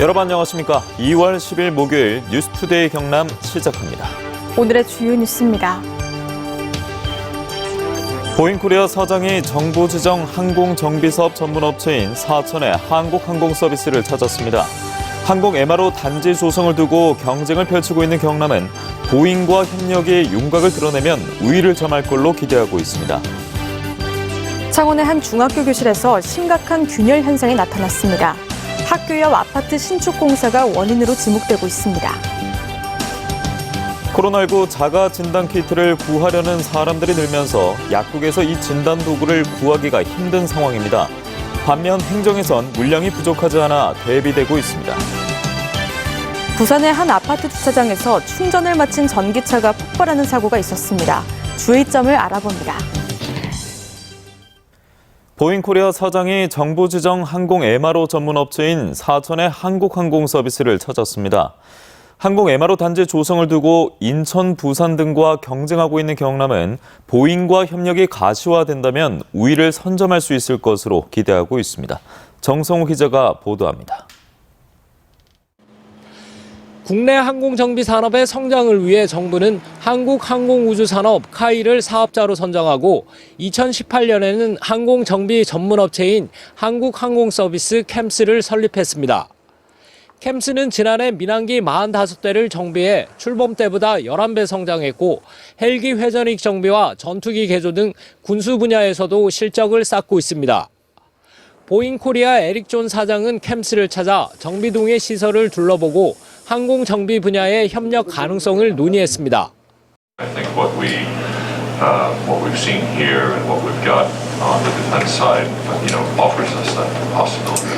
여러분 안녕하십니까? 2월 10일 목요일 뉴스투데이 경남 시작합니다. 오늘의 주요 뉴스입니다. 보잉코리아 사장이 정부 지정 항공정비사업 전문업체인 사천의 한국항공서비스를 찾았습니다. 항공 MRO 단지 조성을 두고 경쟁을 펼치고 있는 경남은 보잉과 협력의 윤곽을 드러내면 우위를 점할 걸로 기대하고 있습니다. 창원의 한 중학교 교실에서 심각한 균열 현상이 나타났습니다. 학교 옆 아파트 신축 공사가 원인으로 지목되고 있습니다. 코로나19 자가 진단 키트를 구하려는 사람들이 늘면서 약국에서 이 진단 도구를 구하기가 힘든 상황입니다. 반면 행정에선 물량이 부족하지 않아 대비되고 있습니다. 부산의 한 아파트 주차장에서 충전을 마친 전기차가 폭발하는 사고가 있었습니다. 주의점을 알아봅니다. 보잉코리아 사장이 정부 지정 항공 MRO 전문 업체인 사천의 한국항공서비스를 찾았습니다. 항공 MRO 단지 조성을 두고 인천, 부산 등과 경쟁하고 있는 경남은 보잉과 협력이 가시화된다면 우위를 선점할 수 있을 것으로 기대하고 있습니다. 정성우 기자가 보도합니다. 국내 항공정비 산업의 성장을 위해 정부는 한국항공우주산업 카이를 사업자로 선정하고 2018년에는 항공정비 전문업체인 한국항공서비스 캠스를 설립했습니다. 캠스는 지난해 민항기 45대를 정비해 출범 때보다 11배 성장했고 헬기 회전익 정비와 전투기 개조 등 군수 분야에서도 실적을 쌓고 있습니다. 보잉코리아 에릭 존 사장은 캠스를 찾아 정비동의 시설을 둘러보고 항공 정비 분야의 협력 가능성을 논의했습니다. I think what we've seen here and what we've got on the defense side, offers us that possibility.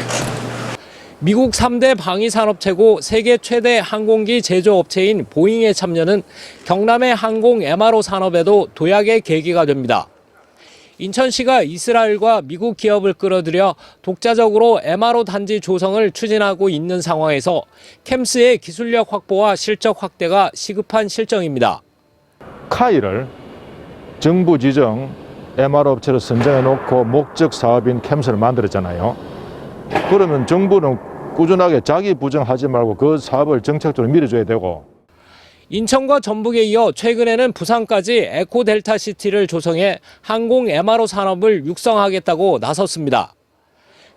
미국 3대 방위산업체고 세계 최대 항공기 제조업체인 보잉의 참여는 경남의 항공 MRO 산업에도 도약의 계기가 됩니다. 인천시가 이스라엘과 미국 기업을 끌어들여 독자적으로 MRO 단지 조성을 추진하고 있는 상황에서 캠스의 기술력 확보와 실적 확대가 시급한 실정입니다. 카이를 정부 지정 MRO 업체로 선정해놓고 목적 사업인 캠스를 만들었잖아요. 그러면 정부는 꾸준하게 자기 부정하지 말고 그 사업을 정책적으로 밀어줘야 되고. 인천과 전북에 이어 최근에는 부산까지 에코델타시티를 조성해 항공 MRO 산업을 육성하겠다고 나섰습니다.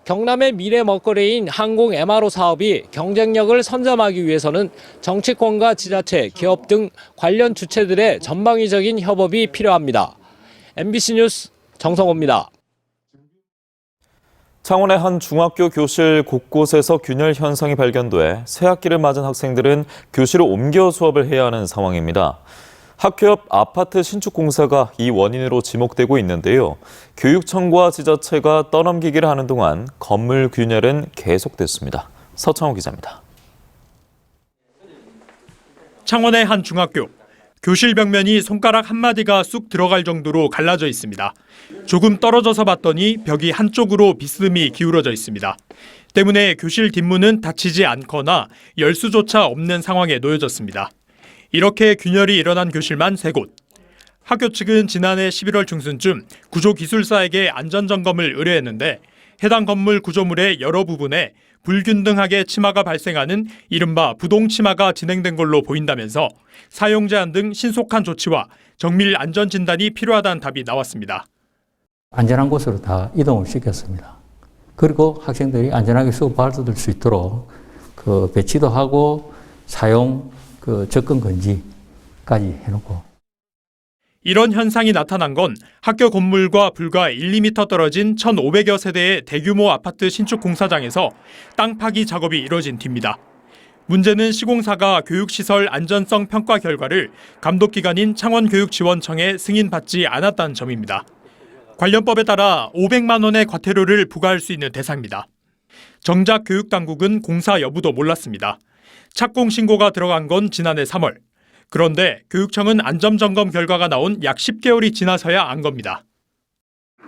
경남의 미래 먹거리인 항공 MRO 사업이 경쟁력을 선점하기 위해서는 정치권과 지자체, 기업 등 관련 주체들의 전방위적인 협업이 필요합니다. MBC 뉴스 정성호입니다. 창원의 한 중학교 교실 곳곳에서 균열 현상이 발견돼 새 학기를 맞은 학생들은 교실을 옮겨 수업을 해야 하는 상황입니다. 학교 옆 아파트 신축 공사가 이 원인으로 지목되고 있는데요. 교육청과 지자체가 떠넘기기를 하는 동안 건물 균열은 계속됐습니다. 서창호 기자입니다. 창원의 한 중학교. 교실 벽면이 손가락 한마디가 쑥 들어갈 정도로 갈라져 있습니다. 조금 떨어져서 봤더니 벽이 한쪽으로 비스듬히 기울어져 있습니다. 때문에 교실 뒷문은 닫히지 않거나 열 수조차 없는 상황에 놓여졌습니다. 이렇게 균열이 일어난 교실만 3곳. 학교 측은 지난해 11월 중순쯤 구조기술사에게 안전점검을 의뢰했는데 해당 건물 구조물의 여러 부분에 불균등하게 치마가 발생하는 이른바 부동치마가 진행된 걸로 보인다면서 사용 제한 등 신속한 조치와 정밀 안전진단이 필요하다는 답이 나왔습니다. 안전한 곳으로 다 이동을 시켰습니다. 그리고 학생들이 안전하게 수업 받을 수 있도록 배치도 하고 사용 접근 금지까지 해놓고. 이런 현상이 나타난 건 학교 건물과 불과 1, 2m 떨어진 1,500여 세대의 대규모 아파트 신축 공사장에서 땅 파기 작업이 이뤄진 뒤입니다. 문제는 시공사가 교육시설 안전성 평가 결과를 감독기관인 창원교육지원청에 승인받지 않았다는 점입니다. 관련법에 따라 500만 원의 과태료를 부과할 수 있는 대상입니다. 정작 교육당국은 공사 여부도 몰랐습니다. 착공 신고가 들어간 건 지난해 3월. 그런데 교육청은 안전점검 결과가 나온 약 10개월이 지나서야 안 겁니다.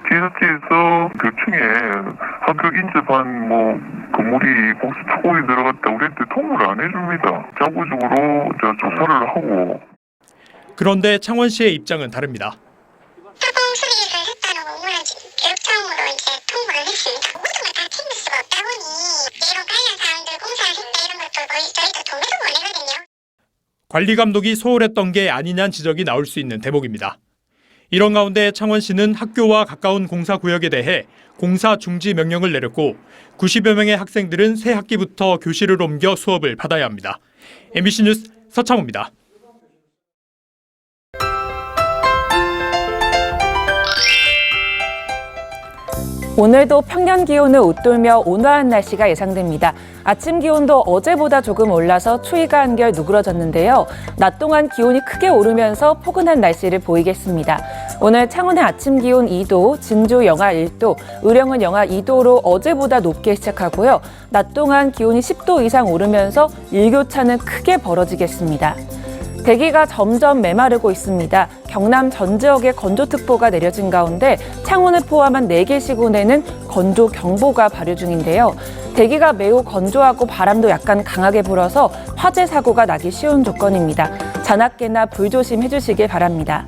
지자체에서 교육청에 학교 인접한 건물이 공사 착공이 들어갔다 우리한테 통보를 안 해줍니다. 자구적으로 조사를 하고. 그런데 창원시의 입장은 다릅니다. 착공 수리를 했다는 공문을 교육청으로 통보를 했습니다. 모든 걸 다 챙길 수가 없다 보니 이런 관련 사항들 공사를 했다. 저희도 돈을 보내거든요. 관리 감독이 소홀했던 게 아니냐는 지적이 나올 수 있는 대목입니다. 이런 가운데 창원시는 학교와 가까운 공사구역에 대해 공사 중지 명령을 내렸고 90여 명의 학생들은 새 학기부터 교실을 옮겨 수업을 받아야 합니다. MBC 뉴스 서창호입니다. 오늘도 평년 기온을 웃돌며 온화한 날씨가 예상됩니다. 아침 기온도 어제보다 조금 올라서 추위가 한결 누그러졌는데요. 낮 동안 기온이 크게 오르면서 포근한 날씨를 보이겠습니다. 오늘 창원의 아침 기온 2도, 진주 영하 1도, 의령은 영하 2도로 어제보다 높게 시작하고요. 낮 동안 기온이 10도 이상 오르면서 일교차는 크게 벌어지겠습니다. 대기가 점점 메마르고 있습니다. 경남 전 지역에 건조특보가 내려진 가운데 창원을 포함한 4개 시군에는 건조경보가 발효 중인데요. 대기가 매우 건조하고 바람도 약간 강하게 불어서 화재 사고가 나기 쉬운 조건입니다. 잔악계나 불 조심해 주시길 바랍니다.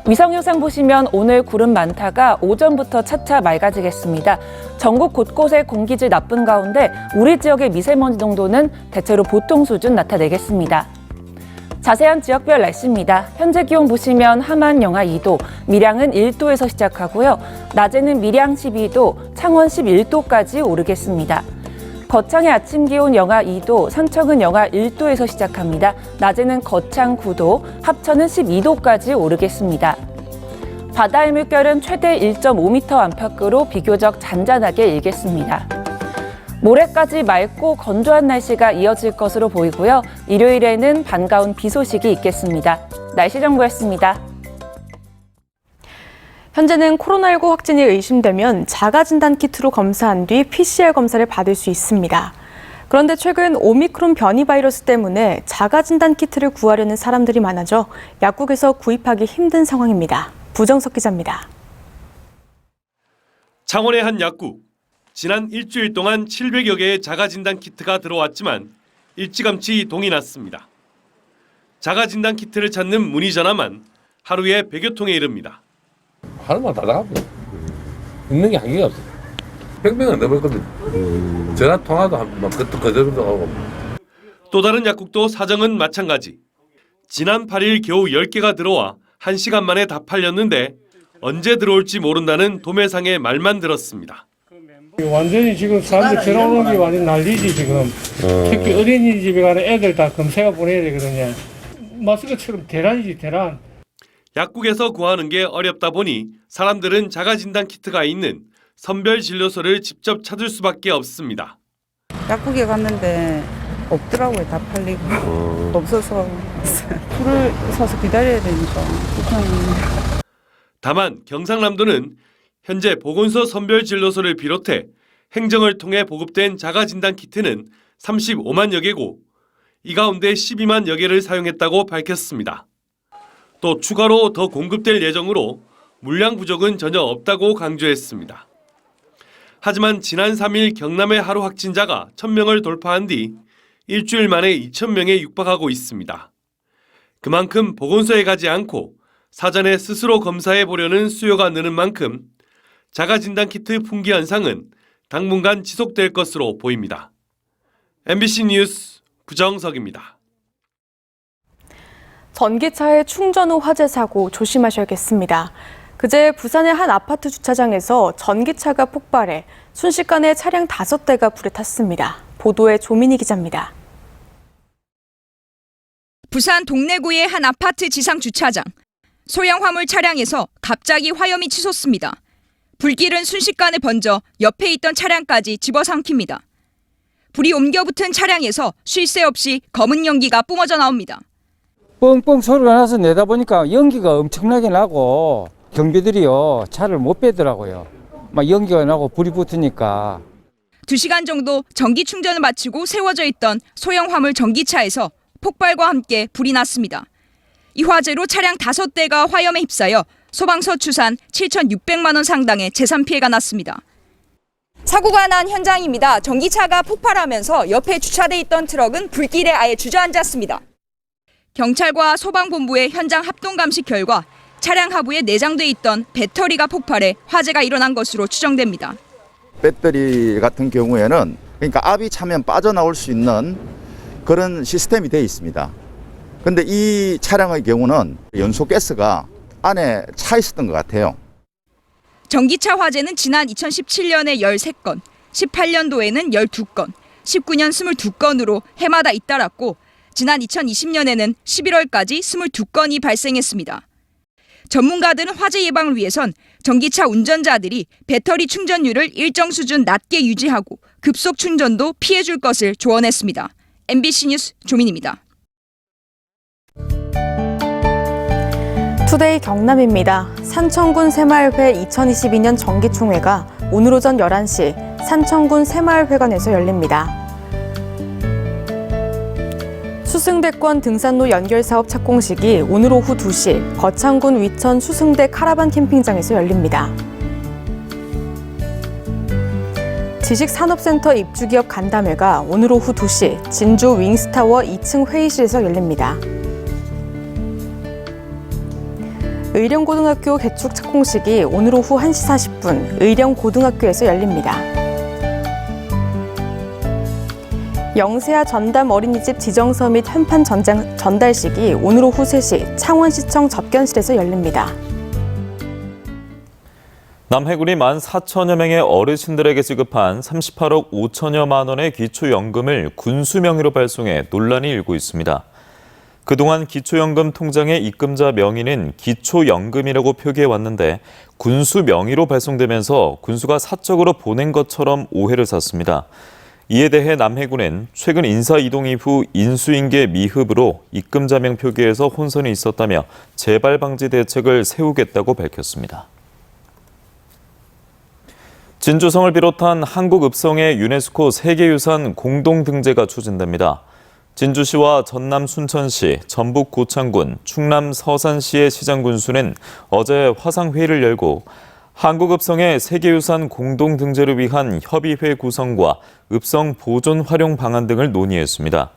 위성 영상 보시면 오늘 구름 많다가 오전부터 차차 맑아지겠습니다. 전국 곳곳에 공기질 나쁜 가운데 우리 지역의 미세먼지 농도는 대체로 보통 수준 나타내겠습니다. 자세한 지역별 날씨입니다. 현재 기온 보시면 함안 영하 2도, 밀양은 1도에서 시작하고요. 낮에는 밀양 12도, 창원 11도까지 오르겠습니다. 거창의 아침 기온 영하 2도, 산청은 영하 1도에서 시작합니다. 낮에는 거창 9도, 합천은 12도까지 오르겠습니다. 바다의 물결은 최대 1.5m 안팎으로 비교적 잔잔하게 일겠습니다. 모레까지 맑고 건조한 날씨가 이어질 것으로 보이고요. 일요일에는 반가운 비 소식이 있겠습니다. 날씨 정보였습니다. 현재는 코로나19 확진이 의심되면 자가진단키트로 검사한 뒤 PCR 검사를 받을 수 있습니다. 그런데 최근 오미크론 변이 바이러스 때문에 자가진단키트를 구하려는 사람들이 많아져 약국에서 구입하기 힘든 상황입니다. 부정석 기자입니다. 창원의 한 약국. 지난 일주일 동안 700여 개의 자가진단 키트가 들어왔지만 일찌감치 동이 났습니다. 자가진단 키트를 찾는 문의 전화만 하루에 100여 통에 이릅니다. 하루마다 다 나갑니다. 있는 게 한계가 없어요. 100명은 넘을 겁니다. 전화 통화도 그대로도 하고. 또 다른 약국도 사정은 마찬가지. 지난 8일 겨우 10개가 들어와 1시간 만에 다 팔렸는데 언제 들어올지 모른다는 도매상의 말만 들었습니다. 완전히 지금 사람들 전화 오는 게 완전 난리지 지금. 특히 어린이집에 가는 애들 다 검사가 보내야 되거든요. 마스크처럼 대란이지 대란. 약국에서 구하는 게 어렵다 보니 사람들은 자가진단 키트가 있는 선별 진료소를 직접 찾을 수밖에 없습니다. 약국에 갔는데 없더라고요. 다 팔리고 없어서 줄을 서서 기다려야 되니까 불편합니다. 다만 경상남도는 현재 보건소 선별 진료소를 비롯해 행정을 통해 보급된 자가진단 키트는 35만여 개고 이 가운데 12만여 개를 사용했다고 밝혔습니다. 또 추가로 더 공급될 예정으로 물량 부족은 전혀 없다고 강조했습니다. 하지만 지난 3일 경남의 하루 확진자가 1,000명을 돌파한 뒤 일주일 만에 2,000명에 육박하고 있습니다. 그만큼 보건소에 가지 않고 사전에 스스로 검사해 보려는 수요가 느는 만큼 자가진단키트 품귀 현상은 당분간 지속될 것으로 보입니다. MBC 뉴스 부정석입니다. 전기차의 충전 후 화재 사고 조심하셔야겠습니다. 그제 부산의 한 아파트 주차장에서 전기차가 폭발해 순식간에 차량 5대가 불에 탔습니다. 보도에 조민희 기자입니다. 부산 동래구의 한 아파트 지상 주차장. 소형 화물 차량에서 갑자기 화염이 치솟습니다. 불길은 순식간에 번져 옆에 있던 차량까지 집어삼킵니다. 불이 옮겨 붙은 차량에서 쉴 새 없이 검은 연기가 뿜어져 나옵니다. 뻥뻥 소리가 나서 내다보니까 연기가 엄청나게 나고 경비들이요 차를 못 빼더라고요. 막 연기가 나고 불이 붙으니까. 2시간 정도 전기 충전을 마치고 세워져 있던 소형 화물 전기차에서 폭발과 함께 불이 났습니다. 이 화재로 차량 5대가 화염에 휩싸여 소방서 추산 7,600만 원 상당의 재산 피해가 났습니다. 사고가 난 현장입니다. 전기차가 폭발하면서 옆에 주차돼 있던 트럭은 불길에 아예 주저앉았습니다. 경찰과 소방본부의 현장 합동 감식 결과 차량 하부에 내장돼 있던 배터리가 폭발해 화재가 일어난 것으로 추정됩니다. 배터리 같은 경우에는 그러니까 압이 차면 빠져나올 수 있는 그런 시스템이 되어 있습니다. 근데 이 차량의 경우는 연소가스가 안에 차 있었던 것 같아요. 전기차 화재는 지난 2017년에 13건, 18년도에는 12건, 19년 22건으로 해마다 잇따랐고 지난 2020년에는 11월까지 22건이 발생했습니다. 전문가들은 화재 예방을 위해선 전기차 운전자들이 배터리 충전율을 일정 수준 낮게 유지하고 급속 충전도 피해줄 것을 조언했습니다. MBC 뉴스 조민입니다. 투데이 경남입니다. 산청군 새마을회 2022년 정기총회가 오늘 오전 11시 산청군 새마을회관에서 열립니다. 수승대권 등산로 연결사업 착공식이 오늘 오후 2시 거창군 위천 수승대 카라반 캠핑장에서 열립니다. 지식산업센터 입주기업 간담회가 오늘 오후 2시 진주 윙스타워 2층 회의실에서 열립니다. 의령고등학교 개축 착공식이 오늘 오후 1시 40분 의령고등학교에서 열립니다. 영세아 전담 어린이집 지정서 및 현판 전달식이 오늘 오후 3시 창원시청 접견실에서 열립니다. 남해군이 14,000여 명의 어르신들에게 지급한 38억 5천여만 원의 기초연금을 군수 명의로 발송해 논란이 일고 있습니다. 그동안 기초연금 통장의 입금자 명의는 기초연금이라고 표기해왔는데 군수 명의로 발송되면서 군수가 사적으로 보낸 것처럼 오해를 샀습니다. 이에 대해 남해군은 최근 인사 이동 이후 인수인계 미흡으로 입금자명 표기에서 혼선이 있었다며 재발 방지 대책을 세우겠다고 밝혔습니다. 진주성을 비롯한 한국 읍성의 유네스코 세계유산 공동등재가 추진됩니다. 진주시와 전남 순천시, 전북 고창군, 충남 서산시의 시장군수는 어제 화상회의를 열고 한국읍성의 세계유산 공동등재를 위한 협의회 구성과 읍성 보존 활용 방안 등을 논의했습니다.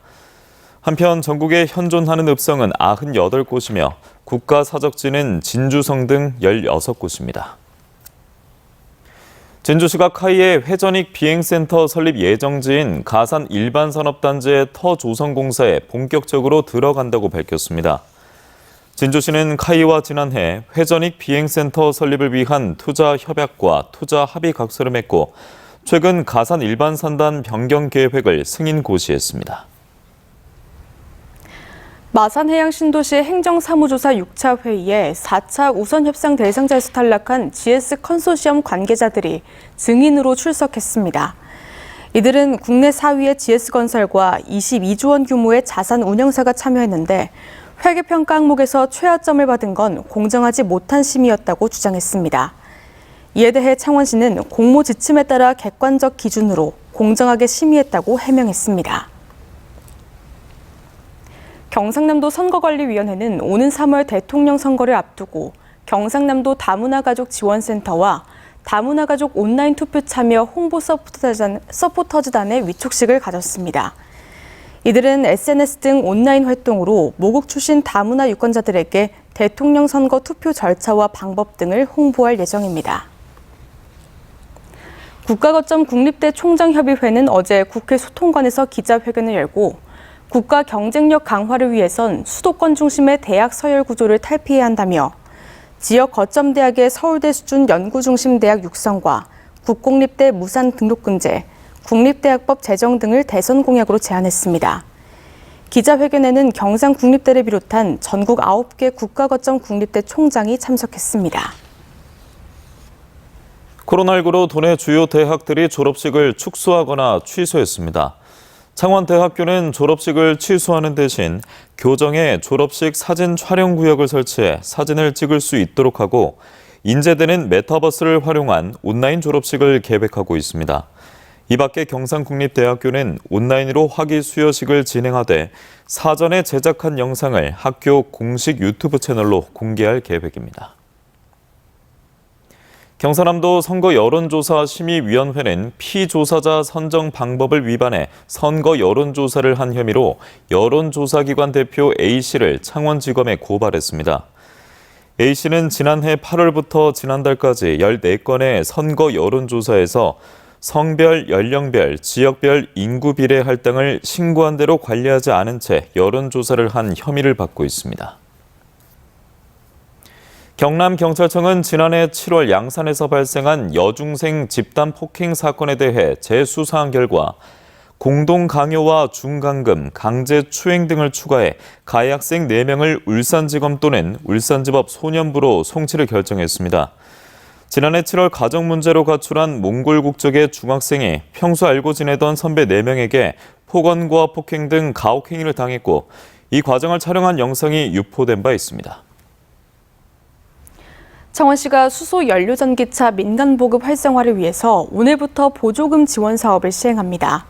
한편 전국에 현존하는 읍성은 98곳이며 국가사적지는 진주성 등 16곳입니다. 진주시가 카이의 회전익 비행센터 설립 예정지인 가산 일반산업단지의 터 조성 공사에 본격적으로 들어간다고 밝혔습니다. 진주시는 카이와 지난해 회전익 비행센터 설립을 위한 투자 협약과 투자 합의 각서를 맺고 최근 가산 일반산단 변경 계획을 승인 고시했습니다. 마산해양신도시 행정사무조사 6차 회의에 4차 우선협상 대상자에서 탈락한 GS 컨소시엄 관계자들이 증인으로 출석했습니다. 이들은 국내 4위의 GS건설과 22조 원 규모의 자산 운영사가 참여했는데 회계평가 항목에서 최하점을 받은 건 공정하지 못한 심의였다고 주장했습니다. 이에 대해 창원시는 공모 지침에 따라 객관적 기준으로 공정하게 심의했다고 해명했습니다. 경상남도 선거관리위원회는 오는 3월 대통령 선거를 앞두고 경상남도 다문화가족 지원센터와 다문화가족 온라인 투표 참여 홍보 서포터즈단의 위촉식을 가졌습니다. 이들은 SNS 등 온라인 활동으로 모국 출신 다문화 유권자들에게 대통령 선거 투표 절차와 방법 등을 홍보할 예정입니다. 국가거점 국립대 총장협의회는 어제 국회 소통관에서 기자회견을 열고 국가 경쟁력 강화를 위해선 수도권 중심의 대학 서열 구조를 탈피해야 한다며 지역 거점 대학의 서울대 수준 연구 중심 대학 육성과 국공립대 무산 등록 금지, 국립대학법 제정 등을 대선 공약으로 제안했습니다. 기자회견에는 경상국립대를 비롯한 전국 9개 국가거점 국립대 총장이 참석했습니다. 코로나19로 도내 주요 대학들이 졸업식을 축소하거나 취소했습니다. 창원대학교는 졸업식을 취소하는 대신 교정에 졸업식 사진 촬영 구역을 설치해 사진을 찍을 수 있도록 하고 인제대는 메타버스를 활용한 온라인 졸업식을 계획하고 있습니다. 이 밖에 경상국립대학교는 온라인으로 학위 수여식을 진행하되 사전에 제작한 영상을 학교 공식 유튜브 채널로 공개할 계획입니다. 경상남도 선거 여론조사 심의위원회는 피조사자 선정 방법을 위반해 선거 여론조사를 한 혐의로 여론조사기관 대표 A씨를 창원지검에 고발했습니다. A씨는 지난해 8월부터 지난달까지 14건의 선거 여론조사에서 성별, 연령별, 지역별 인구 비례 할당을 신고한 대로 관리하지 않은 채 여론조사를 한 혐의를 받고 있습니다. 경남경찰청은 지난해 7월 양산에서 발생한 여중생 집단 폭행 사건에 대해 재수사한 결과 공동 강요와 중감금, 강제 추행 등을 추가해 가해 학생 4명을 울산지검 또는 울산지법 소년부로 송치를 결정했습니다. 지난해 7월 가정 문제로 가출한 몽골 국적의 중학생이 평소 알고 지내던 선배 4명에게 폭언과 폭행 등 가혹행위를 당했고 이 과정을 촬영한 영상이 유포된 바 있습니다. 창원시가 수소 연료 전기차 민간 보급 활성화를 위해서 오늘부터 보조금 지원 사업을 시행합니다.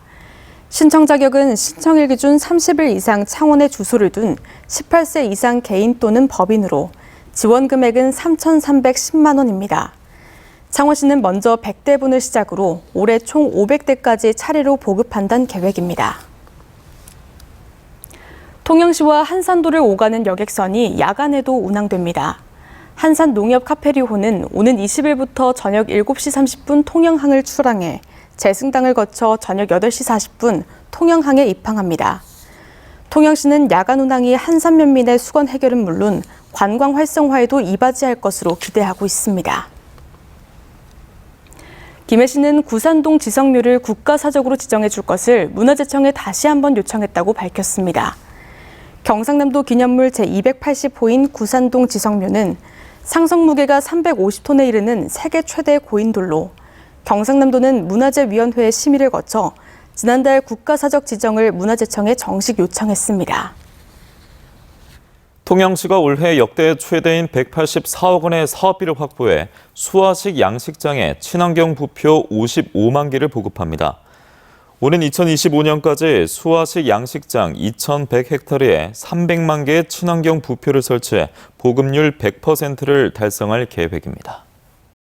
신청 자격은 신청일 기준 30일 이상 창원에 주소를 둔 18세 이상 개인 또는 법인으로 지원 금액은 3,310만 원입니다. 창원시는 먼저 100대분을 시작으로 올해 총 500대까지 차례로 보급한다는 계획입니다. 통영시와 한산도를 오가는 여객선이 야간에도 운항됩니다. 한산 농협 카페리호는 오는 20일부터 저녁 7시 30분 통영항을 출항해 재승당을 거쳐 저녁 8시 40분 통영항에 입항합니다. 통영시는 야간 운항이 한산면민의 수건 해결은 물론 관광 활성화에도 이바지할 것으로 기대하고 있습니다. 김해시는 구산동 지성묘를 국가사적으로 지정해 줄 것을 문화재청에 다시 한번 요청했다고 밝혔습니다. 경상남도 기념물 제280호인 구산동 지성묘는 상성 무게가 350톤에 이르는 세계 최대 고인돌로 경상남도는 문화재위원회의 심의를 거쳐 지난달 국가사적 지정을 문화재청에 정식 요청했습니다. 통영시가 올해 역대 최대인 184억 원의 사업비를 확보해 수화식 양식장에 친환경 부표 55만 개를 보급합니다. 오는 2025년까지 수화식 양식장 2,100헥타르에 300만 개의 친환경 부표를 설치해 보급률 100%를 달성할 계획입니다.